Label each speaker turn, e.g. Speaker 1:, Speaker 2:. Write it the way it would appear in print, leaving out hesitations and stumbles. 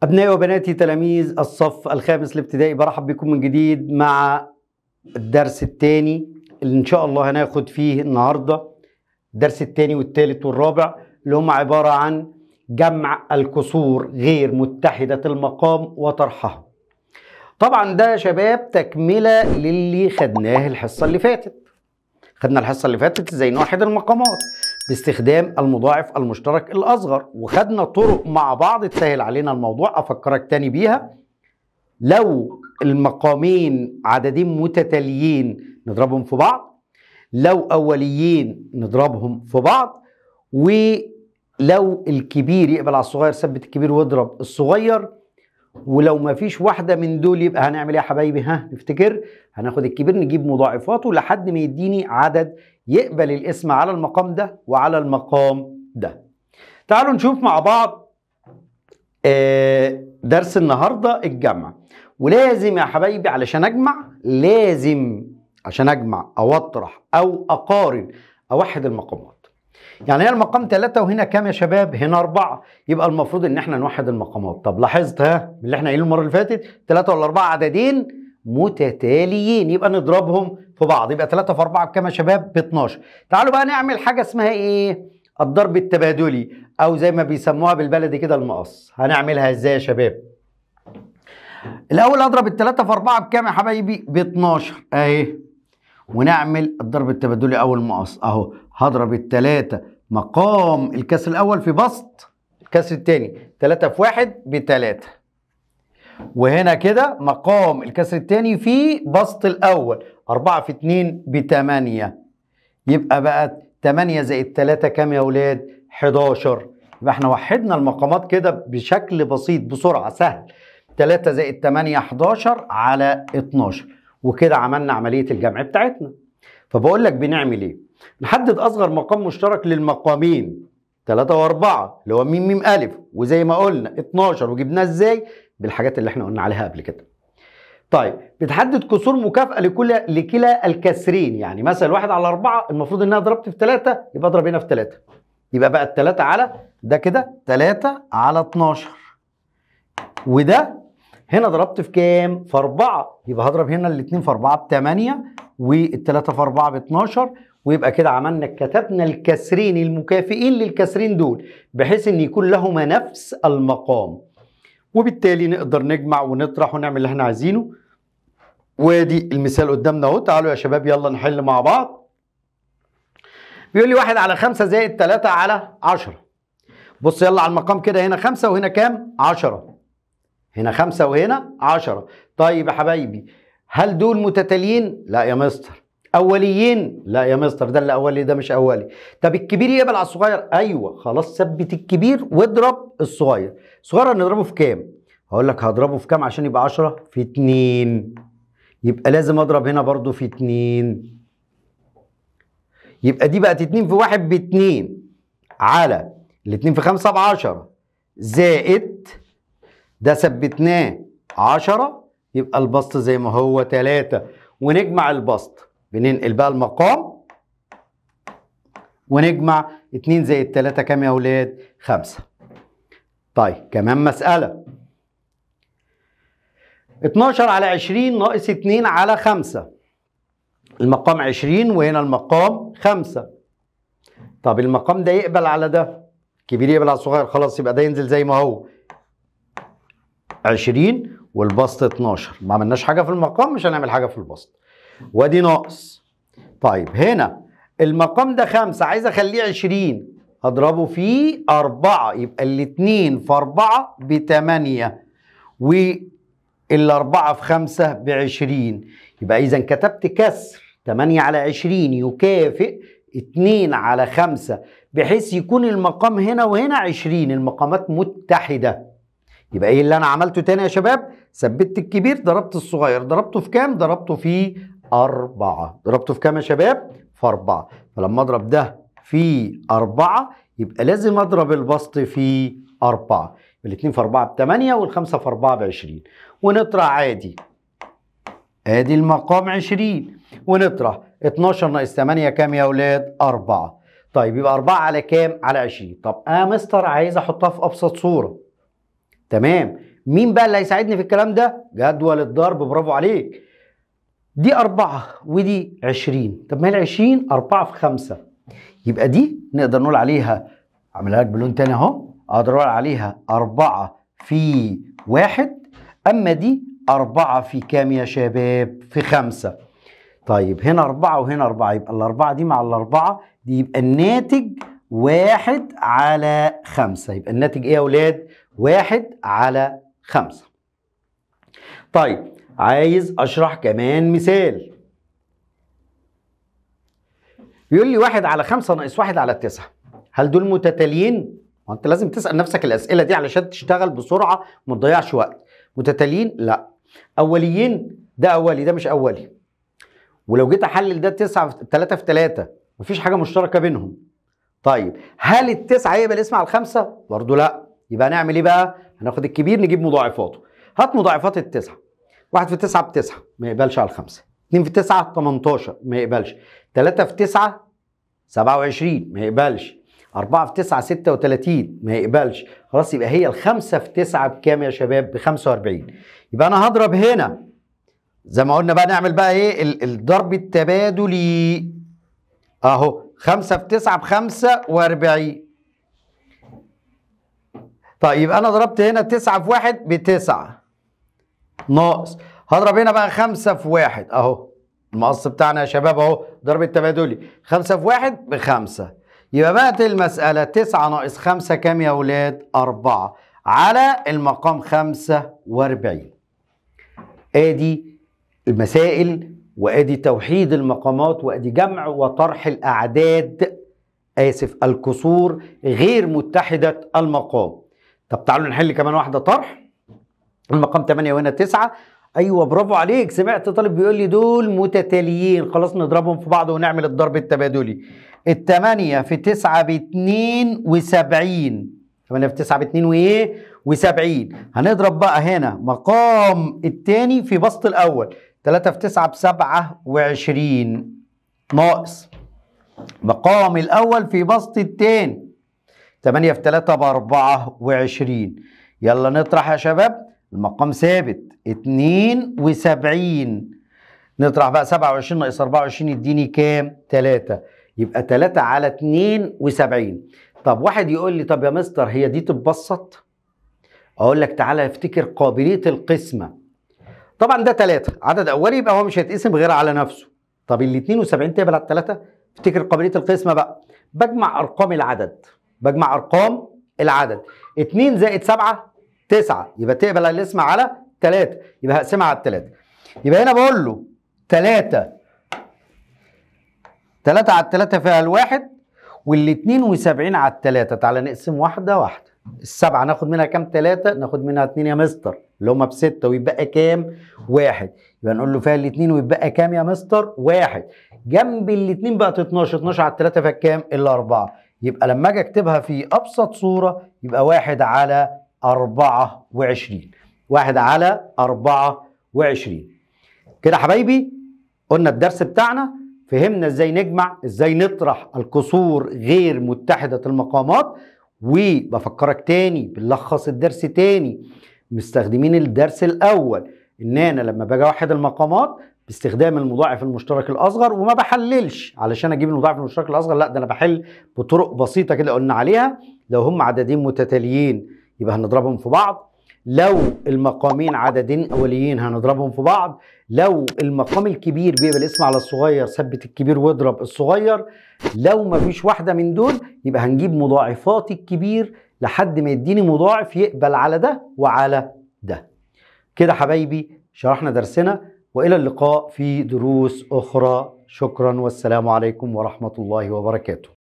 Speaker 1: أبنائي وبناتي تلاميذ الصف الخامس الابتدائي، برحب بكم من جديد مع الدرس الثاني اللي إن شاء الله هناخد فيه النهاردة. الدرس الثاني والثالث والرابع اللي هم عبارة عن جمع الكسور غير متحدة المقام وطرحها. طبعا ده يا شباب تكملة للي خدناه الحصة اللي فاتت. خدنا الحصة اللي فاتت ازاي نوحد المقامات باستخدام المضاعف المشترك الأصغر، وخدنا طرق مع بعض تسهل علينا الموضوع. أفكرك تاني بيها: لو المقامين عددين متتاليين نضربهم في بعض، لو أوليين نضربهم في بعض، ولو الكبير يقبل على الصغير ثبت الكبير واضرب الصغير، ولو ما فيش واحدة من دول يبقى هنعمل ايه يا حبايبي؟ نفتكر هناخد الكبير نجيب مضاعفاته لحد ما يديني عدد يقبل الاسم على المقام ده وعلى المقام ده. تعالوا نشوف مع بعض درس النهاردة الجمع. ولازم يا حبايبي علشان اجمع او اطرح او اقارن اوحد المقامات. يعني هي المقام 3 وهنا كام يا شباب؟ هنا 4، يبقى المفروض ان احنا نوحد المقامات. طب لاحظت اللي احنا قايلينه المره اللي فاتت 3 ولا 4 عددين متتاليين، يبقى نضربهم في بعض. يبقى 3 في 4 بكام يا شباب؟ ب 12. تعالوا بقى نعمل حاجه اسمها ايه؟ الضرب التبادلي، او زي ما بيسموها بالبلدي كده المقص. هنعملها ازاي يا شباب؟ الاول اضرب ال3 في 4 بكام يا حبايبي؟ ب 12 اهي، ونعمل الضرب التبادلي او المقص اهو. هضرب ال3 مقام الكسر الاول في بسط الكسر الثاني، 3 في 1 ب3، وهنا كده مقام الكسر الثاني في بسط الاول 4 في 2 ب8. يبقى بقى 8 زائد 3 كام يا اولاد؟ 11. يبقى احنا وحدنا المقامات كده بشكل بسيط بسرعه سهل. 3 زائد 8 11 على 12، وكده عملنا عمليه الجمع بتاعتنا. فبقول لك بنعمل ايه؟ نحدد اصغر مقام مشترك للمقامين 3 و4 اللي هو م م أ، وزي ما قلنا 12. وجبناه ازاي؟ بالحاجات اللي احنا قلنا عليها قبل كده. طيب بتحدد كسور مكافأة لكلا الكسرين. يعني مثلا 1 على 4 المفروض ان انا ضربت في 3، يبقى اضرب هنا في 3، يبقى بقى 3 على ده كده 3 على 12، وده هنا ضربت في كام؟ في 4، يبقى هضرب هنا الاثنين في 4 ب8، والثلاثة في 4 ب12. ويبقى كده عملنا كتبنا الكسرين المكافئين للكسرين دول بحيث ان يكون لهما نفس المقام، وبالتالي نقدر نجمع ونطرح ونعمل اللي احنا عايزينه. وادي المثال قدامنا اهو. تعالوا يا شباب يلا نحل مع بعض. بيقول لي 1 على 5 زائد 3 على 10. بص يلا على المقام كده، هنا 5 وهنا كام؟ 10. هنا 5 وهنا 10. طيب يا حبايبي، هل دول متتاليين؟ لا يا مستر. أوليين؟ لا يا مستر، ده اللي أولي ده مش أولي. طب الكبير يقبل على الصغير؟ أيوه، خلاص ثبت الكبير واضرب الصغير. الصغير هنضربه في كام؟ هقول لك هضربه في كام عشان يبقى 10 في 2، يبقى لازم أضرب هنا برضو في 2. يبقى دي بقت 2 في 1 ب2 على ال2 في 5 ب10 زائد ده ثبتناه 10، يبقى البسط زي ما هو 3. ونجمع البسط، بننقل بقى المقام ونجمع 2 زائد 3 كام يا اولاد؟ 5. طيب كمان مسألة 12 على 20 ناقص 2 على 5. المقام 20 وهنا المقام 5. طب المقام ده يقبل على ده، الكبير يقبل على الصغير، خلاص يبقى ده ينزل زي ما هو 20 والبسط 12. ما عملناش حاجة في المقام، مش هنعمل حاجة في البسط. وادي ناقص. طيب هنا المقام ده 5، عايز اخليه 20، هضربه في 4، يبقى الاتنين في 4 ب8 والاربعة في 5 ب20. يبقى اذا كتبت كسر 8 على 20 يكافئ 2 على 5 بحيث يكون المقام هنا وهنا 20، المقامات متحدة. يبقى ايه اللي انا عملته تاني يا شباب؟ ثبت الكبير ضربت الصغير. ضربته في كام؟ ضربته في 4. ضربته في كام يا شباب؟ في 4. فلما اضرب ده في 4 يبقى لازم اضرب البسط في 4. الاثنين في 4 ب8 والخمسة في 4 ب20. ونطرح عادي. ادي المقام 20 ونطرح 12 ناقص 8 كام يا اولاد؟ 4. طيب يبقى 4 على كام؟ على 20. طب مستر عايز احطها في ابسط صورة. تمام، مين بقى اللي هيساعدني في الكلام ده؟ جدول الضرب، برافو عليك. دي 4 ودي 20. طب ما هي ال20 4 في 5، يبقى دي نقدر نقول عليها، اعملها لك بلون تاني اهو، اقدر اقول عليها 4 في 1. اما دي 4 في كام يا شباب؟ في 5. طيب هنا 4 وهنا 4، يبقى ال4 دي مع ال4 دي يبقى الناتج 1 على 5. يبقى الناتج ايه يا ولاد؟ 1 على 5. طيب عايز اشرح كمان مثال. بيقول لي 1 على 5 ناقص 1 على 9، هل دول متتاليين؟ وانت لازم تسأل نفسك الأسئلة دي علشان تشتغل بسرعة وما تضيعش وقت. متتاليين؟ لا. أوليين؟ ده أولي ده مش أولي. ولو جيت أحلل ده 3 في 3، مفيش حاجة مشتركة بينهم. طيب هل ال9 هيبقى الاسم على ال5؟ برضه لا. يبقى هنعمل ايه بقى؟ هناخد الكبير نجيب مضاعفاته. هات مضاعفات ال9. 1 في 9 ب9 ما يقبلش على ال5. 2 في 9 18 ما يقبلش. 3 في 9 27 ما يقبلش. 4 في 9 36 ما يقبلش. خلاص يبقى هي ال5 في 9 بكام يا شباب؟ ب45. يبقى انا هضرب هنا زي ما قلنا بقى، نعمل بقى ايه؟ الضرب التبادلي اهو. 5 في 9 ب45. طيب يبقى انا ضربت هنا 9 في 1 ب9 ناقص، هضرب هنا بقى 5 في 1 اهو، المقص بتاعنا يا شباب اهو، ضرب التبادلي. 5 في 1 ب5. يبقى بقت المسألة 9 ناقص 5 كام يا ولاد؟ 4 على المقام 45. ادي المسائل، وادي توحيد المقامات، وادي جمع وطرح الاعداد، الكسور غير متحدة المقام. طب تعالوا نحل كمان واحدة طرح. المقام 8 وهنا 9. ايوه برافو عليك، سمعت طالب بيقول لي دول متتاليين، خلاص نضربهم في بعض ونعمل الضرب التبادلي. ال8 في 9 ب 72. 8 في 9 ب 2 وايه؟ و70. هنضرب بقى هنا مقام الثاني في بسط الاول. 3 في 9 ب 27 ناقص مقام الاول في بسط الثاني. 8 في 3 ب 24. يلا نطرح يا شباب. المقام ثابت 72. نطرح بقى 27 ناقص 24 يديني كام؟ 3. يبقى 3 على 72. طب واحد يقول لي طب يا مستر هي دي تتبسط؟ اقول لك تعالى افتكر قابلية القسمة. طبعا ده 3 عدد اولي، يبقى هو مش هيتقسم غير على نفسه. طب ال 72 تقبل على 3؟ افتكر قابلية القسمة بقى. بجمع ارقام العدد. 2 زائد 7 9، يبقى تقبل الاسم على 3، يبقى هقسمها على 3. يبقى هنا بقول له 3 على 3 فيها الواحد، وال 72 على 3. تعالى نقسم واحدة واحدة. ال7 ناخد منها كام؟ 3. ناخد منها 2 يا مستر اللي هم ب6، ويبقى كام؟ 1. يبقى نقول له فيها ال2 ويبقى كام يا مستر؟ 1. جنب ال2 بقت 12. 12 على 3 فيها كام؟ ال4. يبقى لما اجي اكتبها في ابسط صورة يبقى 1 على 24. 1 على 24. كده حبايبي قلنا الدرس بتاعنا، فهمنا ازاي نجمع، ازاي نطرح الكسور غير متحدة المقامات. وبفكرك تاني بنلخص الدرس تاني، مستخدمين الدرس الاول ان انا لما باجي اوحد المقامات باستخدام المضاعف المشترك الاصغر، وما بحللش علشان اجيب المضاعف المشترك الاصغر، لا ده انا بحل بطرق بسيطة كده قلنا عليها. لو هم عددين متتاليين يبقى هنضربهم في بعض، لو المقامين عددين اوليين هنضربهم في بعض، لو المقام الكبير بيبقى الاسم على الصغير ثبت الكبير واضرب الصغير، لو ما فيش واحدة من دول يبقى هنجيب مضاعفات الكبير لحد ما يديني مضاعف يقبل على ده وعلى ده. كده حبايبي شرحنا درسنا، وإلى اللقاء في دروس أخرى. شكرا والسلام عليكم ورحمة الله وبركاته.